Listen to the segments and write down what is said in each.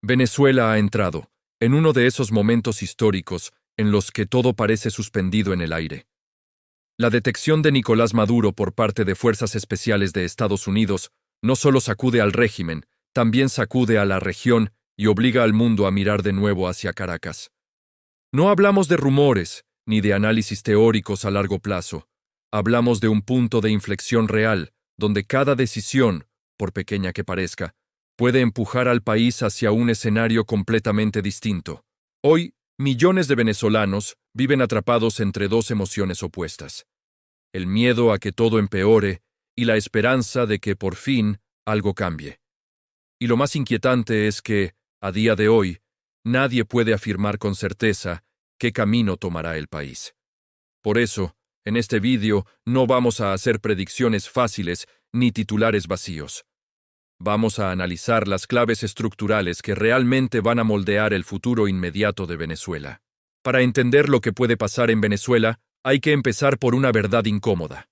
Venezuela ha entrado en uno de esos momentos históricos en los que todo parece suspendido en el aire. La detección de Nicolás Maduro por parte de fuerzas especiales de Estados Unidos no solo sacude al régimen, también sacude a la región y obliga al mundo a mirar de nuevo hacia Caracas. No hablamos de rumores ni de análisis teóricos a largo plazo. Hablamos de un punto de inflexión real, donde cada decisión, por pequeña que parezca, puede empujar al país hacia un escenario completamente distinto. Hoy, millones de venezolanos viven atrapados entre dos emociones opuestas: el miedo a que todo empeore y la esperanza de que por fin algo cambie. Y lo más inquietante es que, a día de hoy, nadie puede afirmar con certeza qué camino tomará el país. Por eso, en este vídeo no vamos a hacer predicciones fáciles ni titulares vacíos. Vamos a analizar las claves estructurales que realmente van a moldear el futuro inmediato de Venezuela. Para entender lo que puede pasar en Venezuela, hay que empezar por una verdad incómoda.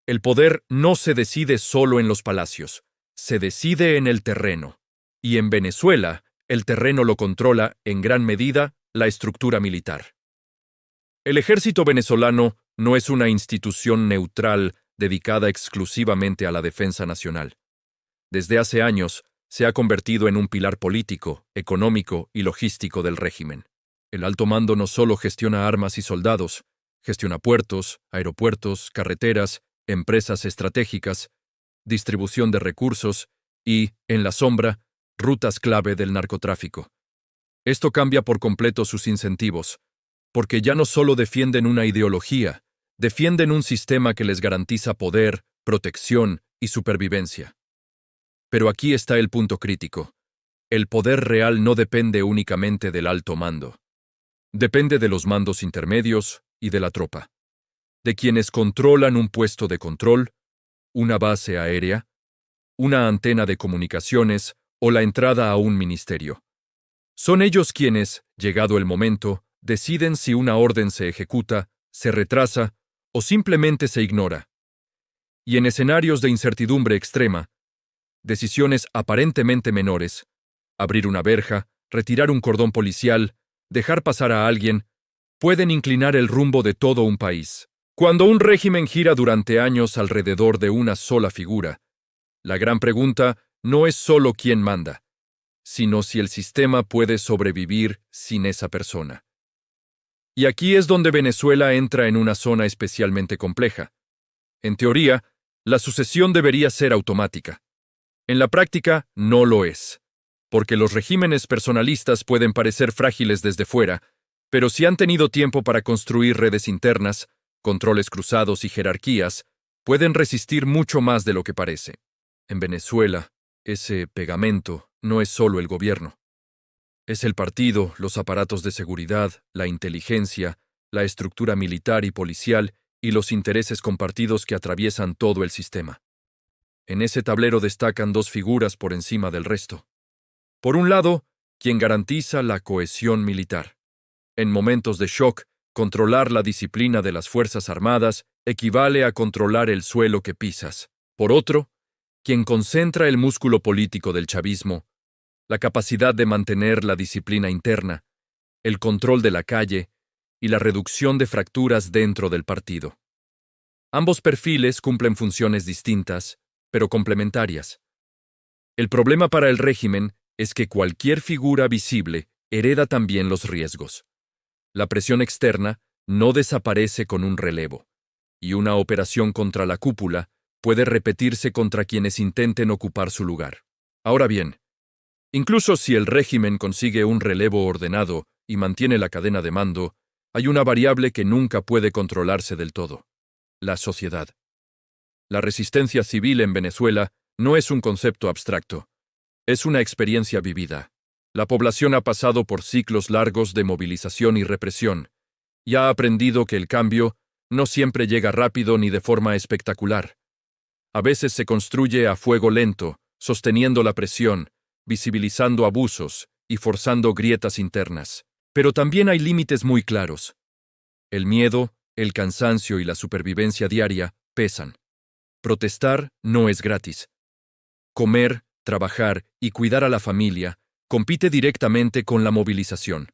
El poder no se decide solo en los palacios, se decide en el terreno. Y en Venezuela, el terreno lo controla, en gran medida, la estructura militar. El ejército venezolano no es una institución neutral dedicada exclusivamente a la defensa nacional. Desde hace años, se ha convertido en un pilar político, económico y logístico del régimen. El alto mando no solo gestiona armas y soldados, gestiona puertos, aeropuertos, carreteras, empresas estratégicas, distribución de recursos y, en la sombra, rutas clave del narcotráfico. Esto cambia por completo sus incentivos, porque ya no solo defienden una ideología, defienden un sistema que les garantiza poder, protección y supervivencia. Pero aquí está el punto crítico. El poder real no depende únicamente del alto mando. Depende de los mandos intermedios y de la tropa. De quienes controlan un puesto de control, una base aérea, una antena de comunicaciones o la entrada a un ministerio. Son ellos quienes, llegado el momento, deciden si una orden se ejecuta, se retrasa o simplemente se ignora. Y en escenarios de incertidumbre extrema, decisiones aparentemente menores, abrir una verja, retirar un cordón policial, dejar pasar a alguien, pueden inclinar el rumbo de todo un país. Cuando un régimen gira durante años alrededor de una sola figura, la gran pregunta no es solo quién manda, sino si el sistema puede sobrevivir sin esa persona. Y aquí es donde Venezuela entra en una zona especialmente compleja. En teoría, la sucesión debería ser automática. En la práctica, no lo es, porque los regímenes personalistas pueden parecer frágiles desde fuera, pero si han tenido tiempo para construir redes internas, controles cruzados y jerarquías, pueden resistir mucho más de lo que parece. En Venezuela, ese pegamento no es solo el gobierno. Es el partido, los aparatos de seguridad, la inteligencia, la estructura militar y policial y los intereses compartidos que atraviesan todo el sistema. En ese tablero destacan dos figuras por encima del resto. Por un lado, quien garantiza la cohesión militar. En momentos de shock, controlar la disciplina de las Fuerzas Armadas equivale a controlar el suelo que pisas. Por otro, quien concentra el músculo político del chavismo, la capacidad de mantener la disciplina interna, el control de la calle y la reducción de fracturas dentro del partido. Ambos perfiles cumplen funciones distintas, pero complementarias. El problema para el régimen es que cualquier figura visible hereda también los riesgos. La presión externa no desaparece con un relevo, y una operación contra la cúpula puede repetirse contra quienes intenten ocupar su lugar. Ahora bien, incluso si el régimen consigue un relevo ordenado y mantiene la cadena de mando, hay una variable que nunca puede controlarse del todo: la sociedad. La resistencia civil en Venezuela no es un concepto abstracto, es una experiencia vivida. La población ha pasado por ciclos largos de movilización y represión, y ha aprendido que el cambio no siempre llega rápido ni de forma espectacular. A veces se construye a fuego lento, sosteniendo la presión, visibilizando abusos y forzando grietas internas. Pero también hay límites muy claros. El miedo, el cansancio y la supervivencia diaria pesan. Protestar no es gratis. Comer, trabajar y cuidar a la familia compite directamente con la movilización.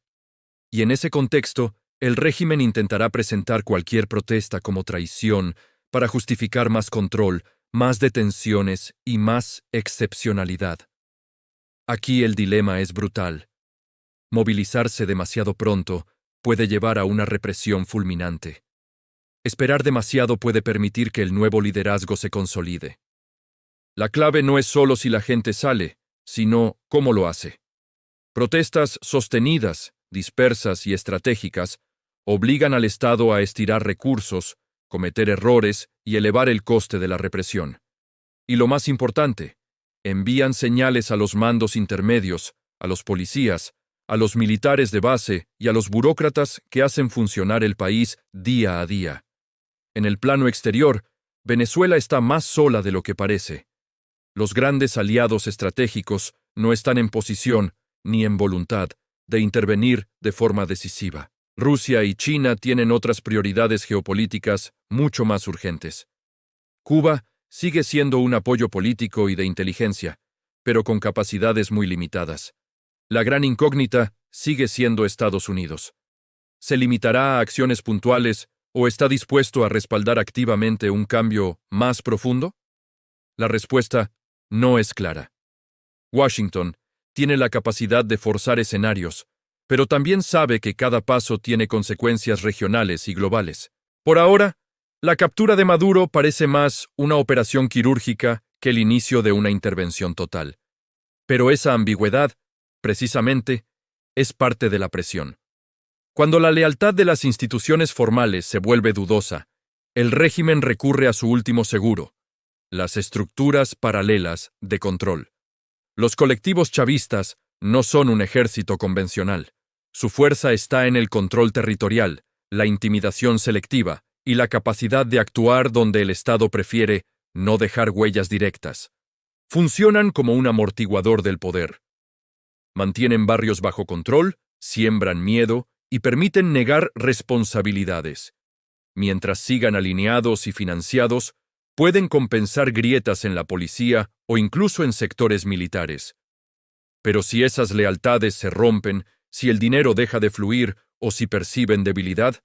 Y en ese contexto, el régimen intentará presentar cualquier protesta como traición para justificar más control, más detenciones y más excepcionalidad. Aquí el dilema es brutal. Movilizarse demasiado pronto puede llevar a una represión fulminante. Esperar demasiado puede permitir que el nuevo liderazgo se consolide. La clave no es solo si la gente sale, sino cómo lo hace. Protestas sostenidas, dispersas y estratégicas obligan al Estado a estirar recursos, cometer errores y elevar el coste de la represión. Y lo más importante, envían señales a los mandos intermedios, a los policías, a los militares de base y a los burócratas que hacen funcionar el país día a día. En el plano exterior, Venezuela está más sola de lo que parece. Los grandes aliados estratégicos no están en posición, ni en voluntad, de intervenir de forma decisiva. Rusia y China tienen otras prioridades geopolíticas mucho más urgentes. Cuba sigue siendo un apoyo político y de inteligencia, pero con capacidades muy limitadas. La gran incógnita sigue siendo Estados Unidos. ¿Se limitará a acciones puntuales o está dispuesto a respaldar activamente un cambio más profundo? La respuesta no es clara. Washington tiene la capacidad de forzar escenarios, pero también sabe que cada paso tiene consecuencias regionales y globales. Por ahora, la captura de Maduro parece más una operación quirúrgica que el inicio de una intervención total. Pero esa ambigüedad, precisamente, es parte de la presión. Cuando la lealtad de las instituciones formales se vuelve dudosa, el régimen recurre a su último seguro, las estructuras paralelas de control. Los colectivos chavistas no son un ejército convencional. Su fuerza está en el control territorial, la intimidación selectiva y la capacidad de actuar donde el Estado prefiere no dejar huellas directas. Funcionan como un amortiguador del poder. Mantienen barrios bajo control, siembran miedo y permiten negar responsabilidades. Mientras sigan alineados y financiados, pueden compensar grietas en la policía o incluso en sectores militares. Pero si esas lealtades se rompen, si el dinero deja de fluir o si perciben debilidad,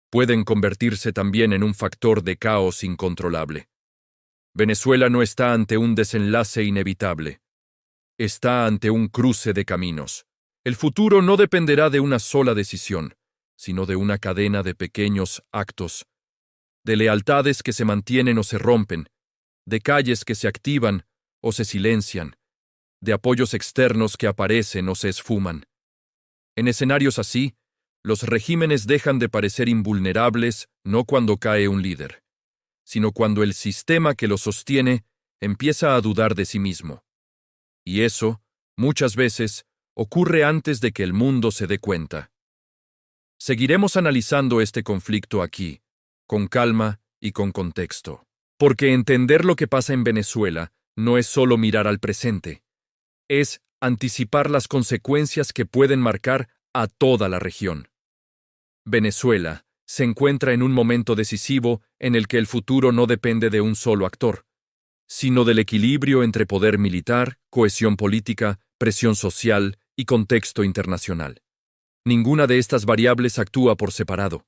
pueden convertirse también en un factor de caos incontrolable. Venezuela no está ante un desenlace inevitable. Está ante un cruce de caminos. El futuro no dependerá de una sola decisión, sino de una cadena de pequeños actos, de lealtades que se mantienen o se rompen, de calles que se activan o se silencian, de apoyos externos que aparecen o se esfuman. En escenarios así, los regímenes dejan de parecer invulnerables no cuando cae un líder, sino cuando el sistema que lo sostiene empieza a dudar de sí mismo. Y eso, muchas veces, ocurre antes de que el mundo se dé cuenta. Seguiremos analizando este conflicto aquí, con calma y con contexto, porque entender lo que pasa en Venezuela no es solo mirar al presente, es anticipar las consecuencias que pueden marcar a toda la región. Venezuela se encuentra en un momento decisivo en el que el futuro no depende de un solo actor, sino del equilibrio entre poder militar, cohesión política, presión social y contexto internacional. Ninguna de estas variables actúa por separado.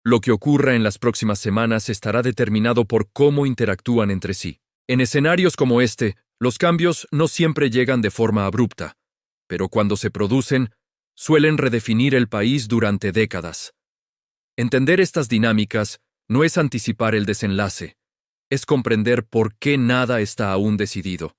Lo que ocurra en las próximas semanas estará determinado por cómo interactúan entre sí. En escenarios como este, los cambios no siempre llegan de forma abrupta, pero cuando se producen, suelen redefinir el país durante décadas. Entender estas dinámicas no es anticipar el desenlace, es comprender por qué nada está aún decidido.